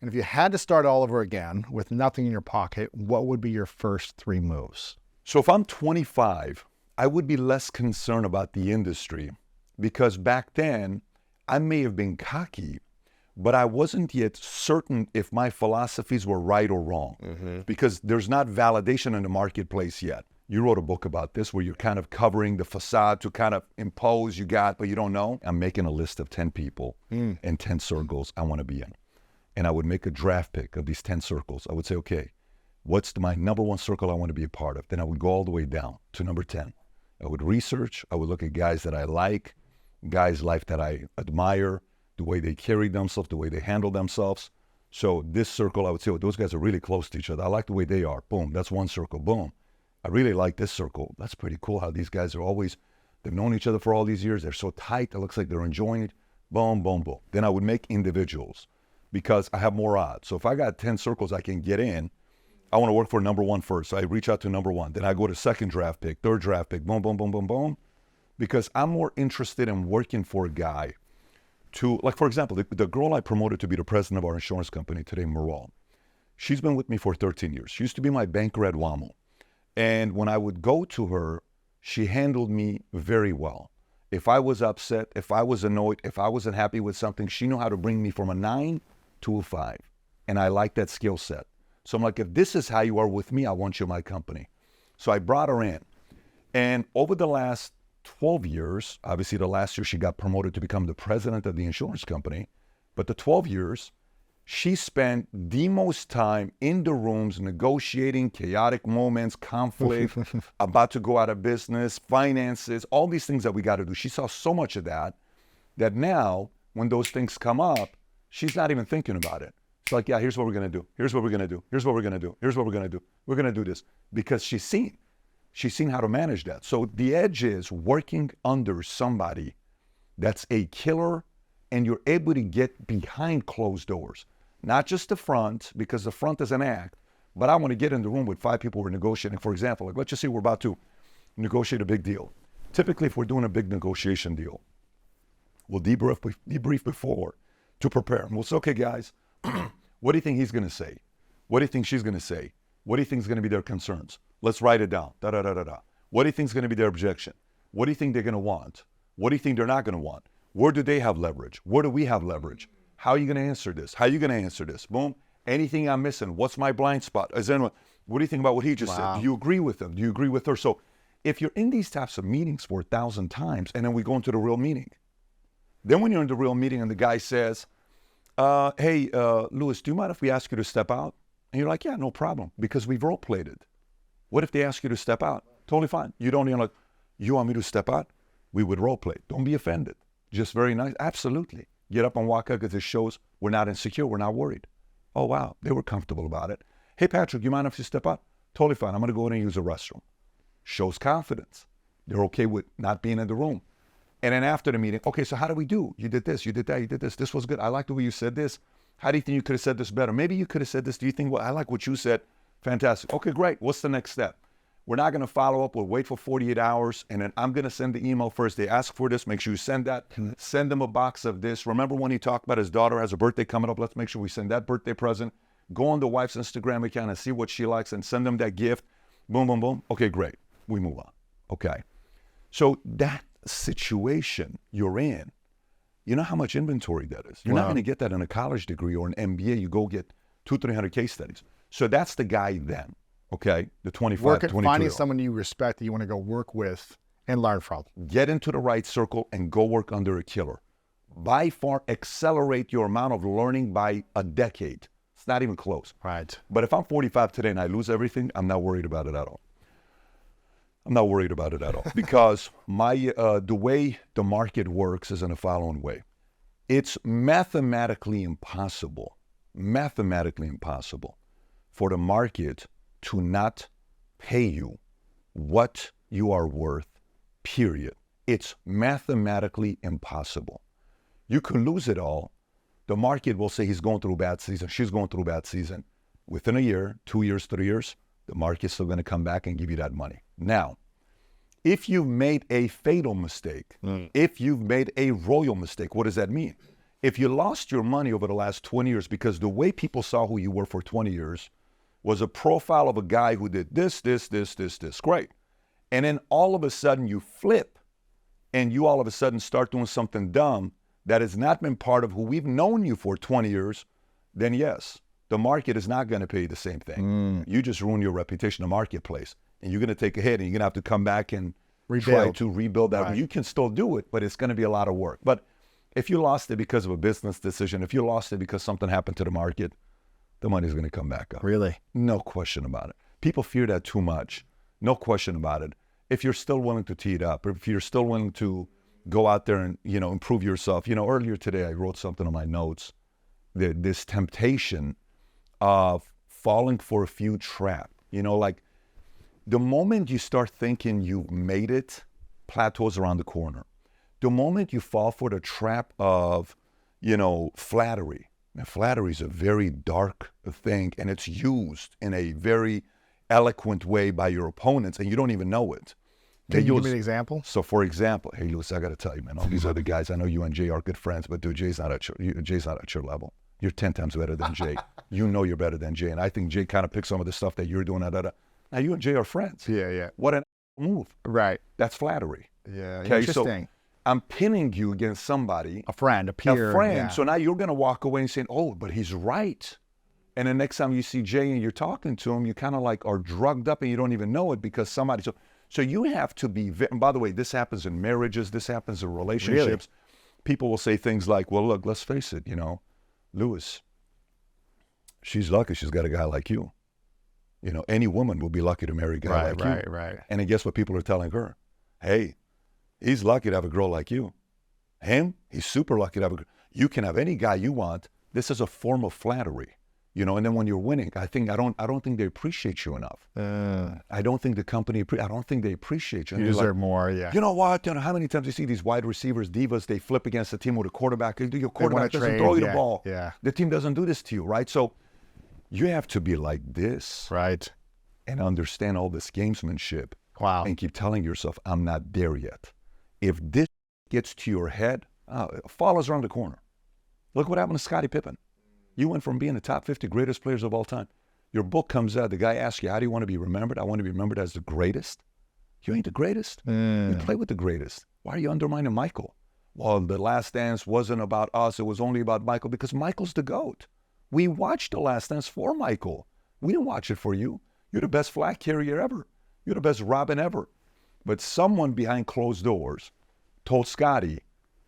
And if you had to start all over again with nothing in your pocket, what would be your first 3 moves? So if I'm 25, I would be less concerned about the industry because back then I may have been cocky, but I wasn't yet certain if my philosophies were right or wrong because there's not validation in the marketplace yet. You wrote a book about this where you're kind of covering the facade to kind of impose you got, but you don't know. I'm making a list of 10 people and 10 circles I want to be in. And I would make a draft pick of these 10 circles. I would say, okay, what's my number 1 circle I want to be a part of? Then I would go all the way down to number 10. I would research. I would look at guys that I like, guys' life that I admire, the way they carry themselves, the way they handle themselves. So this circle, I would say, well, those guys are really close to each other. I like the way they are. Boom, that's 1 circle. Boom. I really like this circle. That's pretty cool how these guys are always, they've known each other for all these years. They're so tight. It looks like they're enjoying it. Boom, boom, boom. Then I would make individuals because I have more odds. So if I got 10 circles I can get in, I want to work for number 1 first. So I reach out to number 1. Then I go to second draft pick, third draft pick, boom, boom, boom, boom, boom. Because I'm more interested in working for a guy to, like, for example, the girl I promoted to be the president of our insurance company today, Maral, she's been with me for 13 years. She used to be my banker at WAMO. And when I would go to her, she handled me very well. If I was upset, if I was annoyed, if I wasn't happy with something, she knew how to bring me from a 9 to a 5. And I like that skill set. So I'm like, if this is how you are with me, I want you in my company. So I brought her in. And over the last 12 years, obviously the last year she got promoted to become the president of the insurance company. But the 12 years, she spent the most time in the rooms negotiating chaotic moments, conflict, about to go out of business, finances, all these things that we got to do. She saw so much of that now when those things come up, she's not even thinking about it. It's like, yeah, here's what we're going to do. Here's what we're going to do. Here's what we're going to do. Here's what we're going to do. We're going to do this because she's seen how to manage that. So the edge is working under somebody that's a killer and you're able to get behind closed doors. Not just the front, because the front is an act, but I want to get in the room with 5 people we're negotiating. For example, like let's just say we're about to negotiate a big deal. Typically, if we're doing a big negotiation deal, we'll debrief before to prepare. And we'll say, okay, guys, what do you think he's going to say? What do you think she's going to say? What do you think is going to be their concerns? Let's write it down. Da, da, da, da, da. What do you think is going to be their objection? What do you think they're going to want? What do you think they're not going to want? Where do they have leverage? Where do we have leverage? How are you going to answer this? How are you going to answer this? Boom. Anything I'm missing? What's my blind spot? Is anyone, what do you think about what he just said? Do you agree with him? Do you agree with her? So if you're in these types of meetings for 1,000 times and then we go into the real meeting, then when you're in the real meeting and the guy says, hey, Louis, do you mind if we ask you to step out? And you're like, yeah, no problem, because we've role played it. What if they ask you to step out? Totally fine. You don't even like, you want me to step out? We would role play. Don't be offended. Just very nice. Absolutely. Get up and walk out because it shows we're not insecure. We're not worried. Oh, wow. They were comfortable about it. Hey, Patrick, you mind if you step out? Totally fine. I'm going to go in and use the restroom. Shows confidence. They're okay with not being in the room. And then after the meeting, okay, so how do we do? You did this, you did that, you did this. This was good. I like the way you said this. How do you think you could have said this better? Maybe you could have said this. Do you think, well, I like what you said. Fantastic. Okay, great. What's the next step? We're not going to follow up. We'll wait for 48 hours, and then I'm going to send the email first. They ask for this. Make sure you send that. Send them a box of this. Remember when he talked about his daughter has a birthday coming up? Let's make sure we send that birthday present. Go on the wife's Instagram account and see what she likes and send them that gift. Boom, boom, boom. Okay, great. We move on. Okay. So that situation you're in, you know how much inventory that is. You're not going to get that in a college degree or an MBA. You go get 200-300 case studies. So that's the guy then. Okay, the 25, 22. Finding someone you respect that you want to go work with and learn from. Get into the right circle and go work under a killer. By far, accelerate your amount of learning by a decade. It's not even close. Right. But if I'm 45 today and I lose everything, I'm not worried about it at all. I'm not worried about it at all because the way the market works is in the following way. It's mathematically impossible for the market to not pay you what you are worth, period. It's mathematically impossible. You can lose it all. The market will say he's going through a bad season, she's going through a bad season. Within a year, 2 years, 3 years, the market's still going to come back and give you that money. Now, if you've made a fatal mistake, if you've made a royal mistake, what does that mean? If you lost your money over the last 20 years because the way people saw who you were for 20 years was a profile of a guy who did this, great. And then all of a sudden you flip and you all of a sudden start doing something dumb that has not been part of who we've known you for 20 years, then yes, the market is not going to pay you the same thing. You just ruin your reputation in the marketplace. And you're going to take a hit and you're going to have to come back and try to rebuild that. Right. You can still do it, but it's going to be a lot of work. But if you lost it because of a business decision, if you lost it because something happened to the market, the money's going to come back up. Really? No question about it. People fear that too much. No question about it. If you're still willing to tee it up, or if you're still willing to go out there and, improve yourself. Earlier today, I wrote something on my notes. This temptation of falling for a few trap. Like the moment you start thinking you've made it, plateaus around the corner. The moment you fall for the trap of, flattery. Now, flattery is a very dark thing, and it's used in a very eloquent way by your opponents, and you don't even know it. Can you give me an example? So, for example, hey, Lewis, I got to tell you, man, all these other guys, I know you and Jay are good friends, but dude, Jay's not at your level. You're 10 times better than Jay. You know you're better than Jay, and I think Jay kind of picked some of the stuff that you're doing. Now, you and Jay are friends. Yeah. What an move. Right. That's flattery. Yeah, okay, interesting. So I'm pinning you against somebody. A friend, a peer. A friend. Yeah. So now you're going to walk away and say, oh, but he's right. And the next time you see Jay and you're talking to him, you kind of like are drugged up and you don't even know it because somebody. So you have to be, and by the way, this happens in marriages, this happens in relationships. Really? People will say things like, well, look, let's face it, Lewis, she's lucky she's got a guy like you. Any woman will be lucky to marry a guy like you. Right. And then guess what people are telling her? Hey, he's lucky to have a girl like you. Him, he's super lucky to have a girl. You can have any guy you want. This is a form of flattery. And then when you're winning, I don't think they appreciate you enough. I don't think the company, I don't think they appreciate you. You deserve more, yeah. You know what? How many times you see these wide receivers, divas, they flip against the team with a quarterback. Your quarterback doesn't throw you the ball. Yeah. The team doesn't do this to you, right? So you have to be like this. Right. And understand all this gamesmanship. Wow. And keep telling yourself, I'm not there yet. If this gets to your head, fall is around the corner. Look what happened to Scottie Pippen. You went from being the top 50 greatest players of all time. Your book comes out, the guy asks you, how do you want to be remembered? I want to be remembered as the greatest. You ain't the greatest. You play with the greatest. Why are you undermining Michael? Well, The Last Dance wasn't about us. It was only about Michael because Michael's the GOAT. We watched The Last Dance for Michael. We didn't watch it for you. You're the best flag carrier ever. You're the best Robin ever. But someone behind closed doors told Scottie,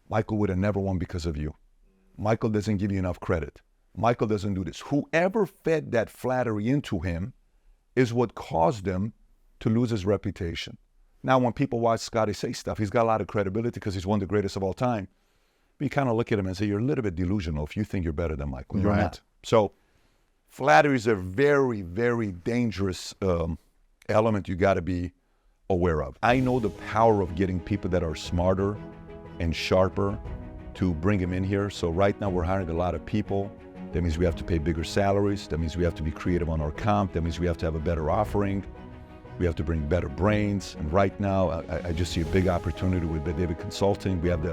Michael would have never won because of you. Michael doesn't give you enough credit. Michael doesn't do this. Whoever fed that flattery into him is what caused him to lose his reputation. Now, when people watch Scottie say stuff, he's got a lot of credibility because he's one of the greatest of all time. But you kind of look at him and say, you're a little bit delusional if you think you're better than Michael. You're not. So flattery is a very, very dangerous element you got to be aware of. I know the power of getting people that are smarter and sharper to bring them in here. So right now we're hiring a lot of people. That means we have to pay bigger salaries. That means we have to be creative on our comp. That means we have to have a better offering. We have to bring better brains. And right now, I just see a big opportunity with David Consulting. We have the